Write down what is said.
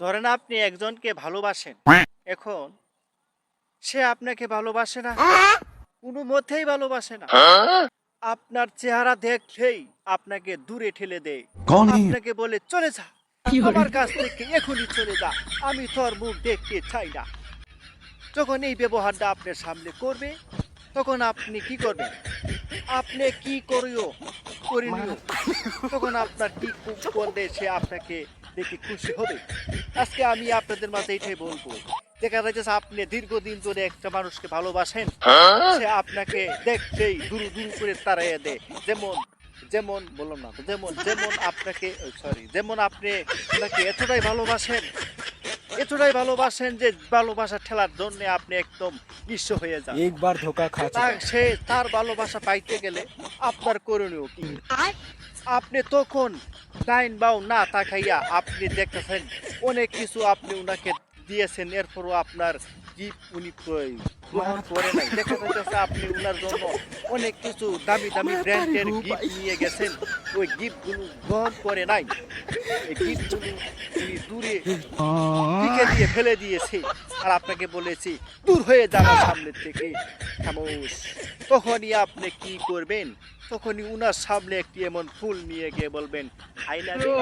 ধরেন আপনি একজনকে ভালোবাসেন, এখন সে আপনাকে ভালোবাসে না, কোনো মতেই ভালোবাসে না। আপনার চেহারা দেখলেই আপনাকে দূরে ঠেলে দেয়, कौन है আপনাকে বলে চলে যা, আমার কাছ থেকে এখনই চলে যা, আমি তোর মুখ দেখতে চাই না। যখন এই ব্যবহারটা আপনার সামনে করবে, তখন আপনি কি করবেন? আপনি কি করিও করিনিও, তখন আপনার কি করলে সে আপনাকে দেখে খুশি হবে? আজকে আমি আপনাদের মাঝে এটাই বলবো। দেখা যাচ্ছে আপনি দীর্ঘদিন ধরে একটা মানুষকে ভালোবাসেন, সে আপনাকে দেখতেই দুরু দুরু করে তাড়াইয়া দেয়। যেমন যেমন বললাম না তো, যেমন যেমন আপনাকে সরি, যেমন আপনি ওনাকে এতটাই ভালোবাসেন যে ভালোবাসা ঠেলার জন্য আপনি একদম নিঃস্ব হয়ে যান। एक बार धोखा खा चुका সে তার ভালোবাসা পাইতে গেলে আপনার করণীয় কি? আপনি তখন ডাইন বাউ না তাকাইয়া আপনি দেখতেছেন অনেক কিছু আপনি উনাকে দিয়েছেন, এরপরও আপনার গিফট উনি গ্রহণ করে নাই। দেখা যাচ্ছে আপনি উনার জন্য অনেক কিছু দামি দামি ব্র্যান্ডের গিফট নিয়ে গেছেন, ওই গিফটগুলো গ্রহণ করে নাই। এই গিফটগুলো উনি দূরে ফিকে দিয়ে ফেলে দিয়েছে, আর আপনাকে বলেছি দূর হয়ে যাওয়ার সামনে থেকে খামোশ। তখনই আপনি কি করবেন? তখনই উনার সামনে একটি এমন ফুল নিয়ে গিয়ে বলবেন আই লাভ ইউ।